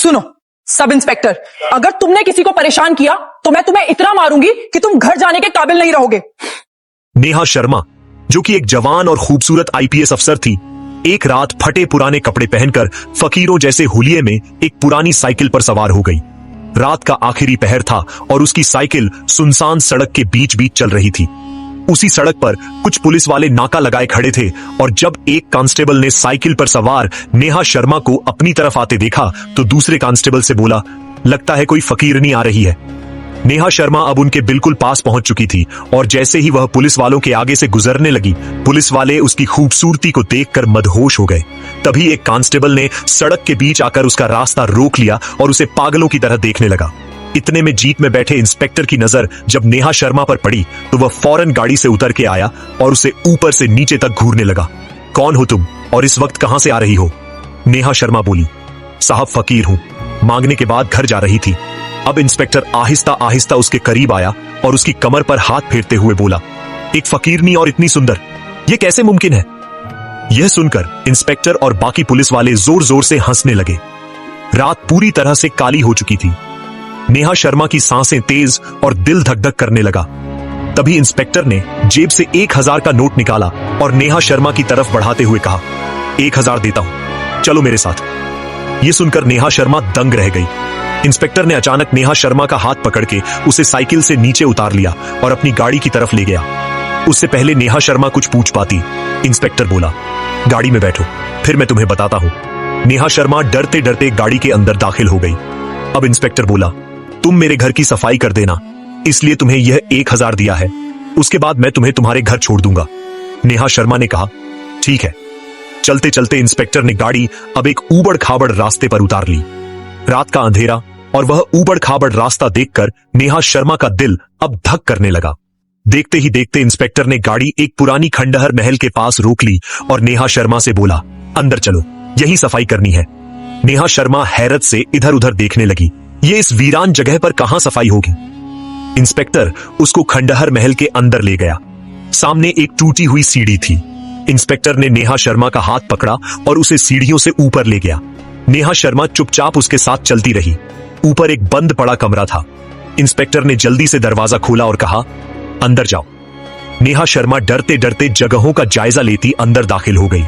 सुनो sub inspector, अगर तुमने किसी को परेशान किया तो मैं तुम्हें इतना मारूंगी कि तुम घर जाने के काबिल नहीं रहोगे। नेहा शर्मा, जो कि एक जवान और खूबसूरत आईपीएस अफसर थी, एक रात फटे पुराने कपड़े पहनकर फकीरों जैसे हुलिये में एक पुरानी साइकिल पर सवार हो गई। रात का आखिरी पहर था और उसकी साइकिल सुनसान सड़क के बीच बीच चल रही थी। उसी सड़क पर कुछ पुलिस वाले नाका लगाए खड़े थे और जब एक कांस्टेबल ने साइकिल पर सवार नेहा शर्मा को अपनी तरफ आते देखा तो दूसरे कांस्टेबल से बोला, लगता है कोई फकीरनी आ रही है। नेहा शर्मा अब उनके बिल्कुल पास पहुंच चुकी थी और जैसे ही वह पुलिस वालों के आगे से गुजरने लगी, पुलिस वाले उसकी खूबसूरती को देखकर मदहोश हो गए। तभी एक कांस्टेबल ने सड़क के बीच आकर उसका रास्ता रोक लिया और उसे पागलों की तरह देखने लगा। इतने में जीप में बैठे इंस्पेक्टर की नजर जब नेहा शर्मा पर पड़ी तो वह फौरन गाड़ी से उतर के आया और उसे ऊपर से नीचे तक घूरने लगा। कौन हो तुम और इस वक्त कहां से आ रही हो? नेहा शर्मा बोली, साहब फकीर हूं, मांगने के बाद घर जा रही थी। अब इंस्पेक्टर आहिस्ता आहिस्ता उसके करीब आया और उसकी कमर पर हाथ फेरते हुए बोला, एक फकीरनी और इतनी सुंदर, यह कैसे मुमकिन है? यह सुनकर इंस्पेक्टर और बाकी पुलिस वाले जोर जोर से हंसने लगे। रात पूरी तरह से काली हो चुकी थी। नेहा शर्मा की सांसें तेज और दिल धक धक करने लगा। तभी इंस्पेक्टर ने जेब से 1000 का नोट निकाला और नेहा शर्मा की तरफ बढ़ाते हुए कहा, 1000 देता हूं, चलो मेरे साथ। यह सुनकर नेहा शर्मा दंग रह गई। इंस्पेक्टर ने अचानक नेहा शर्मा का हाथ पकड़ के उसे साइकिल से नीचे उतार लिया और अपनी गाड़ी की तरफ ले गया। उससे पहले नेहा शर्मा कुछ पूछ पाती, इंस्पेक्टर बोला, गाड़ी में बैठो, फिर मैं तुम्हें बताता हूं। नेहा शर्मा डरते डरते गाड़ी के अंदर दाखिल हो गई। अब इंस्पेक्टर बोला, तुम मेरे घर की सफाई कर देना, इसलिए तुम्हें यह 1000 दिया है, उसके बाद मैं तुम्हें तुम्हारे घर छोड़ दूंगा। नेहा शर्मा ने कहा, ठीक है। चलते चलते इंस्पेक्टर ने गाड़ी अब एक ऊबड़ खाबड़ रास्ते पर उतार ली। रात का अंधेरा और वह ऊबड़ खाबड़ रास्ता देखकर नेहा शर्मा का दिल अब धक करने लगा। देखते ही देखते इंस्पेक्टर ने गाड़ी एक पुरानी खंडहर महल के पास रोक ली और नेहा शर्मा से बोला, अंदर चलो, यही सफाई करनी है। नेहा शर्मा हैरत से इधर उधर देखने लगी, ये इस वीरान जगह पर कहां सफाई होगी? इंस्पेक्टर उसको खंडहर महल के अंदर ले गया। सामने एक टूटी हुई सीढ़ी थी। इंस्पेक्टर ने नेहा शर्मा का हाथ पकड़ा और उसे सीढ़ियों से ऊपर ले गया। नेहा शर्मा चुपचाप उसके साथ चलती रही। ऊपर एक बंद पड़ा कमरा था। इंस्पेक्टर ने जल्दी से दरवाजा खोला और कहा, अंदर जाओ। नेहा शर्मा डरते डरते जगहों का जायजा लेती अंदर दाखिल हो गई।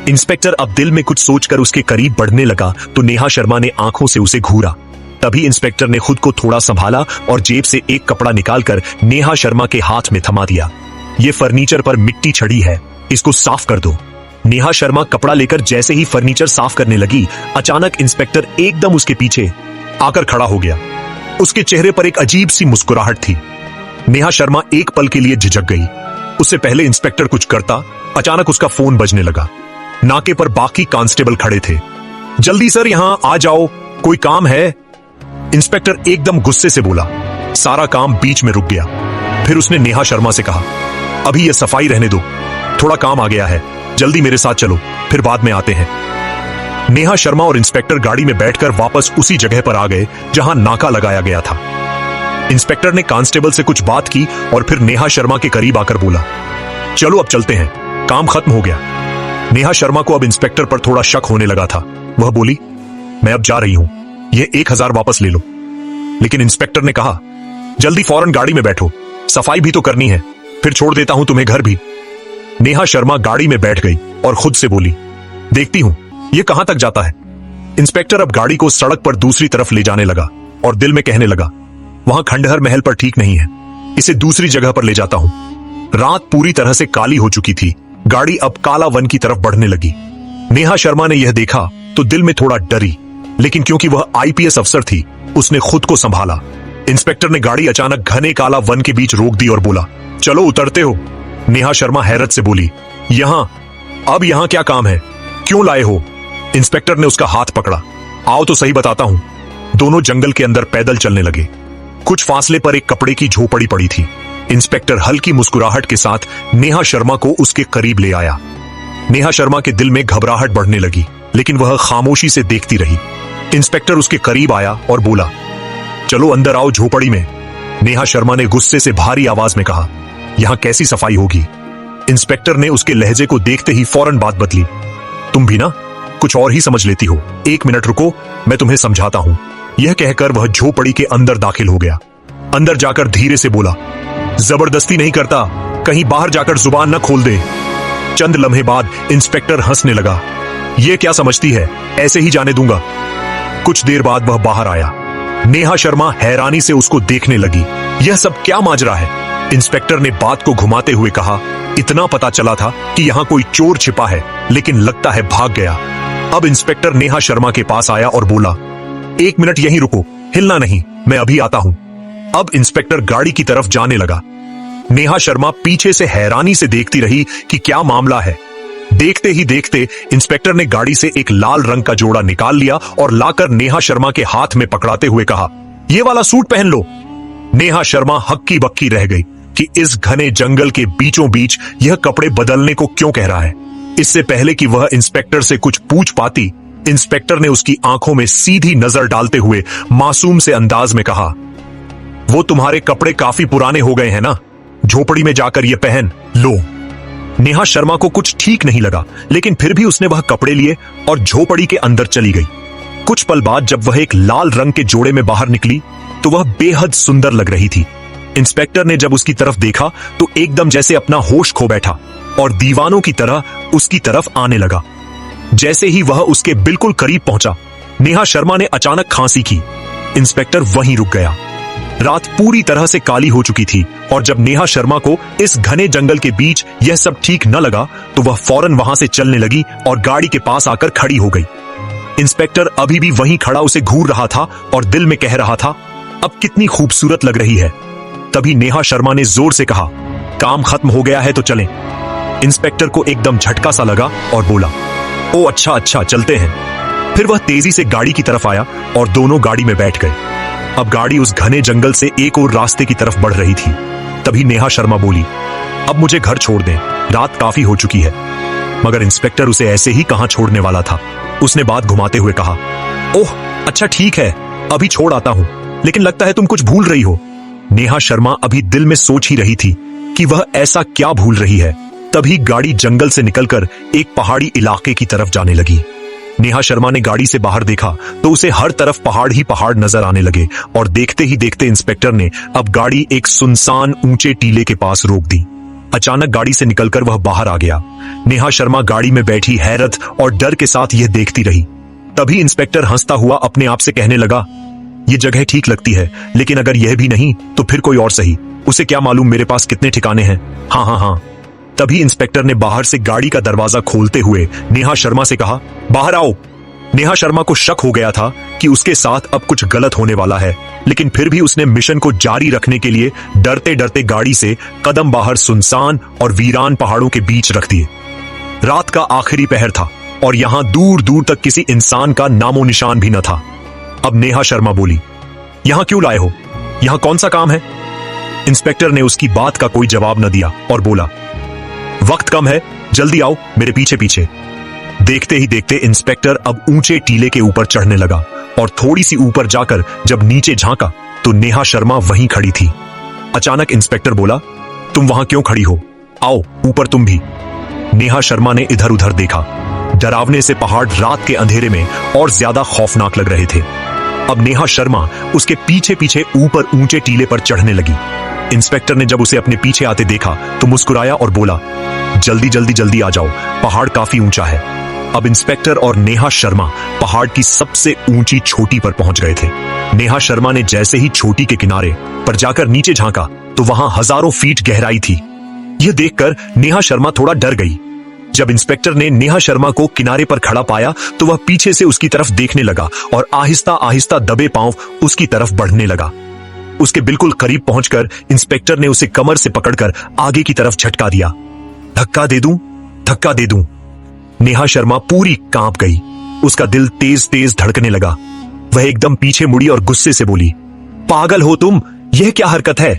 इंस्पेक्टर अब दिल में कुछ सोचकर उसके करीब बढ़ने लगा तो नेहा शर्मा ने आंखों से उसे घूरा। तभी इंस्पेक्टर ने खुद को थोड़ा संभाला और जेब से एक कपड़ा निकालकर नेहा शर्मा के हाथ में थमा दिया। ये फर्नीचर पर मिट्टी चढ़ी है, इसको साफ कर दो। नेहा शर्मा कपड़ा लेकर जैसे ही फर्नीचर साफ करने लगी, अचानक इंस्पेक्टर एकदम उसके पीछे आकर खड़ा हो गया। उसके चेहरे पर एक अजीब सी मुस्कुराहट थी। नेहा शर्मा एक पल के लिए झिझक गई। उससे पहले इंस्पेक्टर कुछ करता, अचानक उसका फोन बजने लगा। नाके पर बाकी कांस्टेबल खड़े थे। जल्दी सर यहां आ जाओ, कोई काम है। इंस्पेक्टर एकदम गुस्से से बोला। सारा काम बीच में रुक गया। फिर उसने नेहा शर्मा से कहा, अभी यह सफाई रहने दो, थोड़ा काम आ गया है, जल्दी मेरे साथ चलो, फिर बाद में आते हैं। नेहा शर्मा और इंस्पेक्टर गाड़ी में बैठकर वापस उसी जगह पर आ गए जहां नाका लगाया गया था। इंस्पेक्टर ने कांस्टेबल से कुछ बात की और फिर नेहा शर्मा के करीब आकर बोला, चलो अब चलते हैं, काम खत्म हो गया। नेहा शर्मा को अब इंस्पेक्टर पर थोड़ा शक होने लगा था। वह बोली, मैं अब जा रही हूं, यह 1000 वापस ले लो। लेकिन इंस्पेक्टर ने कहा, जल्दी फौरन गाड़ी में बैठो, सफाई भी तो करनी है, फिर छोड़ देता हूं तुम्हें घर भी। नेहा शर्मा गाड़ी में बैठ गई और खुद से बोली, देखती हूं यह कहां तक जाता है। इंस्पेक्टर अब गाड़ी को सड़क पर दूसरी तरफ ले जाने लगा और दिल में कहने लगा, वहां खंडहर महल पर ठीक नहीं है, इसे दूसरी जगह पर ले जाता हूं। रात पूरी तरह से काली हो चुकी थी। गाड़ी अब काला वन की तरफ बढ़ने लगी। नेहा शर्मा ने यह देखा तो दिल में थोड़ा डरी, लेकिन क्योंकि वह आईपीएस अफसर थी, उसने खुद को संभाला। इंस्पेक्टर ने गाड़ी अचानक घने काला वन के बीच रोक दी और बोला, चलो उतरते हो। नेहा शर्मा हैरत से बोली, अब यहां क्या काम है, क्यों लाए हो? इंस्पेक्टर ने उसका हाथ पकड़ा। आओ तो सही बताता हूं। दोनों जंगल के अंदर पैदल चलने लगे। कुछ फासले पर एक कपड़े की झोपड़ी पड़ी थी। इंस्पेक्टर हल्की मुस्कुराहट के साथ नेहा शर्मा को उसके करीब ले आया। नेहा शर्मा के दिल में घबराहट बढ़ने लगी, लेकिन वह खामोशी से देखती रही। इंस्पेक्टर उसके करीब आया और बोला, चलो अंदर आओ झोपड़ी में। नेहा शर्मा ने गुस्से से भारी आवाज में कहा, यहां कैसी सफाई होगी? इंस्पेक्टर ने उसके लहजे को देखते ही फौरन बात बदली, तुम भी ना कुछ और ही समझ लेती हो। 1 मिनट रुको, मैं तुम्हें समझाता हूं। यह कहकर वह झोपड़ी के अंदर दाखिल हो गया। अंदर जाकर धीरे से बोला, जबरदस्ती नहीं करता, कहीं बाहर जाकर जुबान न खोल दे। चंद लम्हे बाद इंस्पेक्टर हंसने लगा। यह क्या समझती है, ऐसे ही जाने दूंगा। कुछ देर बाद वह बाहर आया। नेहा शर्मा हैरानी से उसको देखने लगी। यह सब क्या माजरा है? इंस्पेक्टर ने बात को घुमाते हुए कहा, इतना पता चला था कि यहां कोई चोर छिपा है, लेकिन लगता है भाग गया। अब इंस्पेक्टर नेहा शर्मा के पास आया और बोला, 1 मिनट यहीं रुको, हिलना नहीं, मैं अभी आता हूं। अब इंस्पेक्टर गाड़ी की तरफ जाने लगा। नेहा शर्मा पीछे से हैरानी से देखती रही कि क्या मामला है। देखते ही देखते इंस्पेक्टर ने गाड़ी से एक लाल रंग का जोड़ा निकाल लिया और लाकर नेहा शर्मा के हाथ में पकड़ाते हुए कहा, यह वाला सूट पहन लो। नेहा शर्मा हक्की बक्की रह गई कि इस घने जंगल के बीचों बीच यह कपड़े बदलने को क्यों कह रहा है। इससे पहले कि वह इंस्पेक्टर से कुछ पूछ पाती, इंस्पेक्टर ने उसकी आंखों में सीधी नजर डालते हुए मासूम से अंदाज में कहा, वो तुम्हारे कपड़े काफी पुराने हो गए हैं ना, झोपड़ी में जाकर ये पहन लो। नेहा शर्मा को कुछ ठीक नहीं लगा, लेकिन फिर भी उसने वह कपड़े लिए और झोपड़ी के अंदर चली गई। कुछ पल बाद जब वह एक लाल रंग के जोड़े में बाहर निकली तो वह बेहद सुंदर लग रही थी। इंस्पेक्टर ने जब उसकी तरफ देखा तो एकदम जैसे अपना होश खो बैठा और दीवानों की तरह उसकी तरफ आने लगा। जैसे ही वह उसके बिल्कुल करीब पहुंचा, नेहा शर्मा ने अचानक खांसी की। इंस्पेक्टर वहीं रुक गया। रात पूरी तरह से काली हो चुकी थी और जब नेहा शर्मा को इस घने जंगल के बीच यह सब ठीक न लगा तो वह फौरन वहां से चलने लगी और गाड़ी के पास आकर खड़ी हो गई। इंस्पेक्टर अभी भी वहीं खड़ा उसे घूर रहा था और दिल में कह रहा था, अब कितनी खूबसूरत लग रही है। तभी नेहा शर्मा ने जोर से कहा, काम खत्म हो गया है तो चलें। इंस्पेक्टर को एकदम झटका सा लगा और बोला, ओ अच्छा चलते हैं। फिर वह तेजी से गाड़ी की तरफ आया और दोनों गाड़ी में बैठ गए। अब गाड़ी उस घने जंगल से एक और रास्ते की तरफ बढ़ रही थी। तभी नेहा शर्मा बोली, अब मुझे घर छोड़ दें, रात काफी हो चुकी है। मगर इंस्पेक्टर उसे ऐसे ही कहां छोड़ने वाला था। उसने बात घुमाते हुए कहा, ओह अच्छा ठीक है, अभी छोड़ आता हूं, लेकिन लगता है तुम कुछ भूल रही हो। नेहा शर्मा अभी दिल में सोच ही रही थी कि वह ऐसा क्या भूल रही है। तभी गाड़ी जंगल से निकलकर एक पहाड़ी इलाके की तरफ जाने लगी। नेहा शर्मा ने गाड़ी से बाहर देखा तो उसे हर तरफ पहाड़ ही पहाड़ नजर आने लगे और देखते ही देखते इंस्पेक्टर ने अब गाड़ी एक सुनसान ऊंचे टीले के पास रोक दी। अचानक गाड़ी से निकलकर वह बाहर आ गया। नेहा शर्मा गाड़ी में बैठी हैरत और डर के साथ यह देखती रही। तभी इंस्पेक्टर हंसता हुआ अपने आप से कहने लगा, ये जगह ठीक लगती है, लेकिन अगर यह भी नहीं तो फिर कोई और सही, उसे क्या मालूम मेरे पास कितने ठिकाने हैं। हाँ। तभी इंस्पेक्टर ने बाहर से गाड़ी का दरवाजा खोलते हुए नेहा शर्मा से कहा, बाहर आओ। नेहा शर्मा को शक हो गया था कि उसके साथ अब कुछ गलत होने वाला है, लेकिन फिर भी उसने मिशन को जारी रखने के लिए डरते डरते गाड़ी से कदम बाहर सुनसान और वीरान पहाड़ों के बीच रख दिए। रात का आखिरी पहर था और यहां दूर दूर तक किसी इंसान का नामो निशान भी न था। अब नेहा शर्मा बोली, यहां क्यों लाए हो, यहां कौन सा काम है? इंस्पेक्टर ने उसकी बात का कोई जवाब न दिया और बोला, वक्त कम है, जल्दी आओ मेरे पीछे पीछे। देखते ही देखते इंस्पेक्टर अब ऊंचे टीले के ऊपर चढ़ने लगा और थोड़ी सी ऊपर जाकर जब नीचे झांका तो नेहा शर्मा वहीं खड़ी थी। अचानक इंस्पेक्टर बोला, तुम वहां क्यों खड़ी हो, आओ ऊपर तुम भी। नेहा शर्मा ने इधर उधर देखा। डरावने से पहाड़ रात के अंधेरे में और ज्यादा खौफनाक लग रहे थे। अब नेहा शर्मा उसके पीछे पीछे ऊपर ऊंचे टीले पर चढ़ने लगी। इंस्पेक्टर ने जब उसे अपने पीछे आते देखा तो मुस्कुराया और बोला, जल्दी आ जाओ, पहाड़ काफी ऊंचा है। अब इंस्पेक्टर और नेहा शर्मा पहाड़ की सबसे ऊंची चोटी पर पहुंच गए थे। नेहा शर्मा ने जैसे ही चोटी के किनारे पर जाकर नीचे झांका तो वहां हजारों फीट गहराई थी। यह देखकर नेहा शर्मा थोड़ा डर गई। जब इंस्पेक्टर ने नेहा शर्मा को किनारे पर खड़ा पाया तो वह पीछे से उसकी तरफ देखने लगा और आहिस्ता आहिस्ता दबे पांव उसकी तरफ बढ़ने लगा। उसके बिल्कुल करीब पहुंचकर इंस्पेक्टर ने उसे कमर से पकड़कर आगे की तरफ झटका दिया। धक्का दे दूं। नेहा शर्मा पूरी कांप गई। उसका दिल तेज तेज धड़कने लगा। वह एकदम पीछे मुड़ी और गुस्से से बोली, पागल हो तुम, यह क्या हरकत है?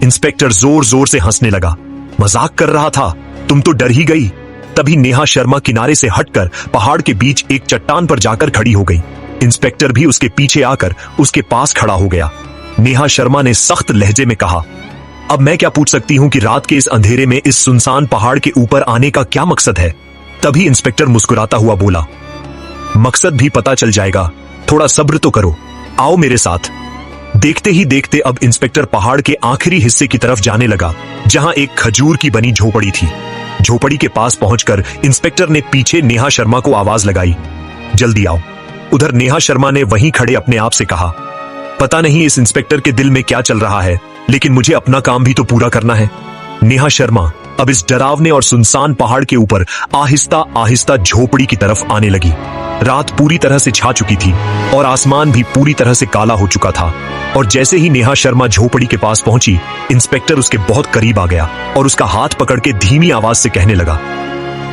इंस्पेक्टर जोर जोर से हंसने लगा। मजाक कर रहा था, तुम तो डर ही गई। तभी नेहा शर्मा किनारे से हटकर पहाड़ के बीच एक चट्टान पर जाकर खड़ी हो गई। इंस्पेक्टर भी उसके पीछे आकर उसके पास खड़ा हो गया। नेहा शर्मा ने सख्त लहजे में कहा, अब मैं क्या पूछ सकती हूं कि रात के इस अंधेरे में इस सुनसान पहाड़ के ऊपर आने का क्या मकसद है? तभी इंस्पेक्टर मुस्कुराता हुआ बोला, मकसद भी पता चल जाएगा। थोड़ा सब्र तो करो, आओ मेरे साथ। देखते ही देखते अब इंस्पेक्टर पहाड़ के आखिरी हिस्से की तरफ जाने लगा, जहां एक खजूर की बनी झोपड़ी थी। झोपड़ी के पास पहुंचकर इंस्पेक्टर ने पीछे नेहा शर्मा को आवाज लगाई, जल्दी आओ। उधर नेहा शर्मा ने वहीं खड़े अपने आप से कहा, पता नहीं इस इंस्पेक्टर के दिल में क्या चल रहा है, लेकिन मुझे अपना काम भी तो पूरा करना है। नेहा शर्मा अब इस डरावने और सुनसान पहाड़ के ऊपर आहिस्ता आहिस्ता झोपड़ी की तरफ आने लगी। रात पूरी तरह से छा चुकी थी और आसमान भी पूरी तरह से काला हो चुका था। और जैसे ही नेहा शर्मा झोपड़ी के पास पहुंची, इंस्पेक्टर उसके बहुत करीब आ गया और उसका हाथ पकड़ के धीमी आवाज से कहने लगा,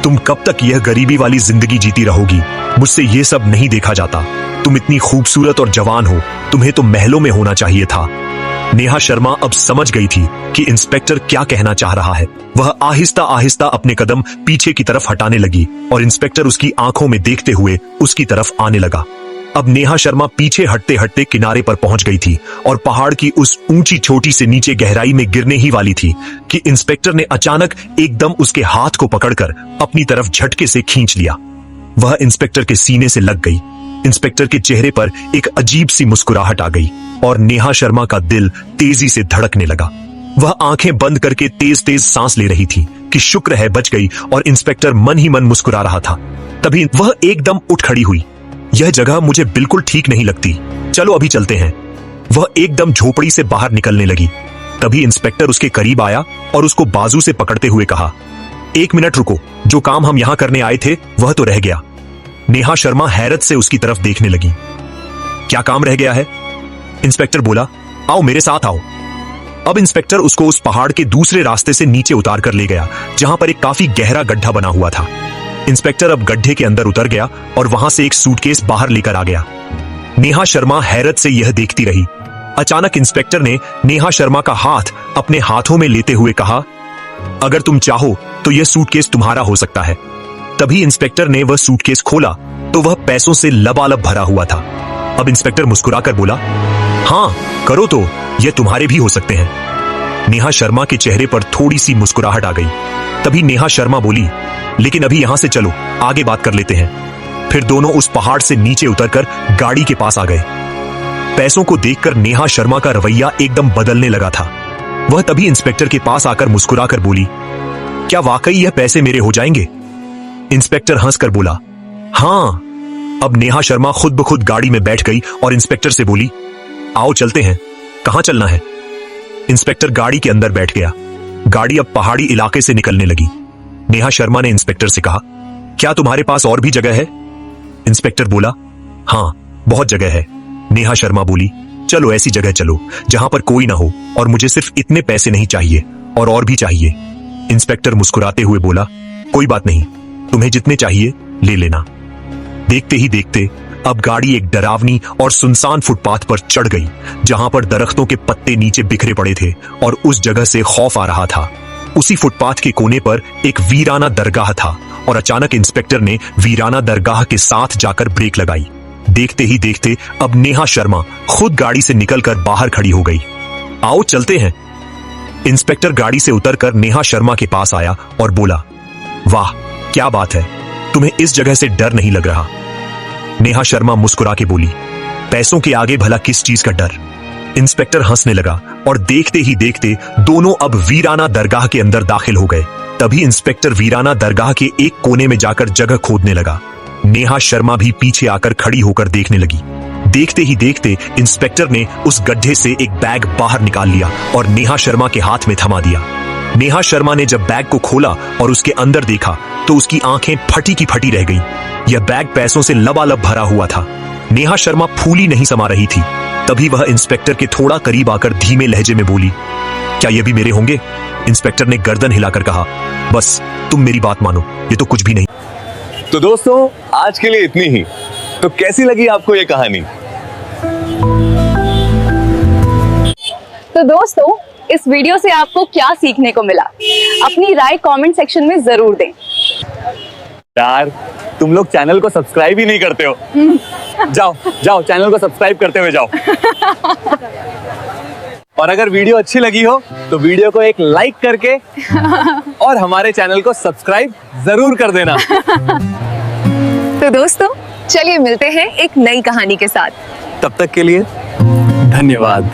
तुम कब तक यह गरीबी वाली जिंदगी जीती रहोगी? मुझसे ये सब नहीं देखा जाता। तुम इतनी खूबसूरत और जवान हो, तुम्हें तो महलों में होना चाहिए था। नेहा शर्मा अब समझ गई थी कि इंस्पेक्टर क्या कहना चाह रहा है। वह आहिस्ता आहिस्ता अपने कदम पीछे की तरफ हटाने लगी और इंस्पेक्टर उसकी आंखों में देखते हुए उसकी तरफ आने लगा। अब नेहा शर्मा पीछे हटते हटते किनारे पर पहुंच गई थी और पहाड़ की उस ऊंची चोटी से नीचे गहराई में गिरने ही वाली थी कि इंस्पेक्टर ने अचानक एकदम उसके हाथ को पकड़कर अपनी तरफ झटके से खींच लिया। वह इंस्पेक्टर के सीने से लग गई। इंस्पेक्टर के चेहरे पर एक अजीब सी मुस्कुराहट आ गई और नेहा शर्मा का दिल तेजी से धड़कने लगा। वह आंखें बंद करके तेज तेज सांस ले रही थी कि शुक्र है बच गई, और इंस्पेक्टर मन ही मन मुस्कुरा रहा था। तभी वह एकदम उठ खड़ी हुई। यह जगह मुझे बिल्कुल ठीक नहीं लगती, चलो अभी चलते हैं। वह एकदम झोपड़ी से बाहर निकलने लगी। तभी इंस्पेक्टर उसके करीब आया और उसको बाजू से पकड़ते हुए कहा, एक मिनट रुको, जो काम हम यहां करने आए थे वह तो रह गया। नेहा शर्मा हैरत से उसकी तरफ देखने लगी। क्या काम रह गया है? इंस्पेक्टर बोला, आओ मेरे साथ आओ। अब इंस्पेक्टर उसको उस पहाड़ के दूसरे रास्ते से नीचे उतार कर ले गया, जहां पर एक काफी गहरा गड्ढा बना हुआ था। इंस्पेक्टर अब गड्ढे के अंदर उतर गया और वहां से एक सूटकेस बाहर लेकर आ गया। नेहा शर्मा हैरत से यह देखती रही। अचानक इंस्पेक्टर ने नेहा शर्मा का हाथ अपने हाथों में लेते हुए कहा, अगर तुम चाहो तो यह सूटकेस तुम्हारा हो सकता है। तभी इंस्पेक्टर ने वह सूटकेस खोला तो वह पैसों से लबालब भरा हुआ था। अब इंस्पेक्टर मुस्कुराकर बोला, हाँ करो तो, यह तुम्हारे भी हो सकते हैं। नेहा शर्मा के चेहरे पर थोड़ी सी मुस्कुराहट आ गई। तभी नेहा शर्मा बोली, लेकिन अभी यहां से चलो, आगे बात कर लेते हैं। फिर दोनों उस पहाड़ से नीचे उतरकर गाड़ी के पास आ गए। पैसों को देखकर नेहा शर्मा का रवैया एकदम बदलने लगा था। वह तभी इंस्पेक्टर के पास आकर मुस्कुराकर बोली, क्या वाकई यह पैसे मेरे हो जाएंगे? इंस्पेक्टर हंसकर बोला, हाँ। अब नेहा शर्मा खुद ब खुद गाड़ी में बैठ गई और इंस्पेक्टर से बोली, आओ चलते हैं। कहां चलना है? इंस्पेक्टर गाड़ी के अंदर बैठ गया। गाड़ी अब पहाड़ी इलाके से निकलने लगी। नेहा शर्मा ने इंस्पेक्टर से कहा, क्या तुम्हारे पास और भी जगह है? इंस्पेक्टर बोला, हाँ बहुत जगह है। नेहा शर्मा बोली, चलो ऐसी जगह चलो जहां पर कोई ना हो, और मुझे सिर्फ इतने पैसे नहीं चाहिए और भी चाहिए। इंस्पेक्टर मुस्कुराते हुए बोला, कोई बात नहीं, तुम्हें जितने चाहिए ले लेना। देखते ही देखते अब गाड़ी एक डरावनी और सुनसान फुटपाथ पर चढ़ गई, जहां पर दरख्तों के पत्ते नीचे बिखरे पड़े थे और उस जगह से खौफ आ रहा था। उसी फुटपाथ के कोने पर एक वीराना दरगाह था और अचानक इंस्पेक्टर ने वीराना दरगाह के साथ जाकर ब्रेक लगाई। देखते ही देखते अब नेहा शर्मा खुद गाड़ी से निकलकर बाहर खड़ी हो गई। आओ चलते हैं। इंस्पेक्टर गाड़ी से उतरकर नेहा शर्मा के पास आया और बोला, वाह क्या बात है, तुम्हें इस जगह से डर नहीं लग रहा? नेहा शर्मा मुस्कुरा के बोली, पैसों के आगे भला किस चीज का डर? इंस्पेक्टर हंसने लगा और देखते ही देखते दोनों अब वीराना दरगाह के अंदर दाखिल हो गए। तभी इंस्पेक्टर वीराना दरगाह के एक कोने में जाकर जगह खोदने लगा। नेहा शर्मा भी पीछे आकर खड़ी होकर देखने लगी। देखते ही देखते इंस्पेक्टर ने उस गड्ढे से एक बैग बाहर निकाल लिया और नेहा शर्मा के हाथ में थमा दिया। नेहा शर्मा ने जब बैग को खोला और उसके अंदर देखा तो उसकी आंखें फटी की फटी रह गईं। यह बैग पैसों से लबालब भरा हुआ था। नेहा शर्मा फूली नहीं समा रही थी। तभी वह इंस्पेक्टर के थोड़ा करीब आकर धीमे लहजे में बोली, क्या ये भी मेरे होंगे? इंस्पेक्टर ने गर्दन हिलाकर कहा, बस तुम मेरी बात मानो, ये तो कुछ भी नहीं। तो दोस्तों आज के लिए इतनी ही। तो कैसी लगी आपको ये कहानी? तो दोस्तों इस वीडियो से आपको क्या सीखने को मिला, अपनी राय कमेंट सेक्शन में जरूर दें। यार तुम लोग चैनल को सब्सक्राइब ही नहीं करते हो। जाओ जाओ चैनल को सब्सक्राइब करते हुए जाओ। और अगर वीडियो अच्छी लगी हो तो वीडियो को एक लाइक करके और हमारे चैनल को सब्सक्राइब जरूर कर देना। तो दोस्तों चलिए मिलते हैं एक नई कहानी के साथ। तब तक के लिए धन्यवाद।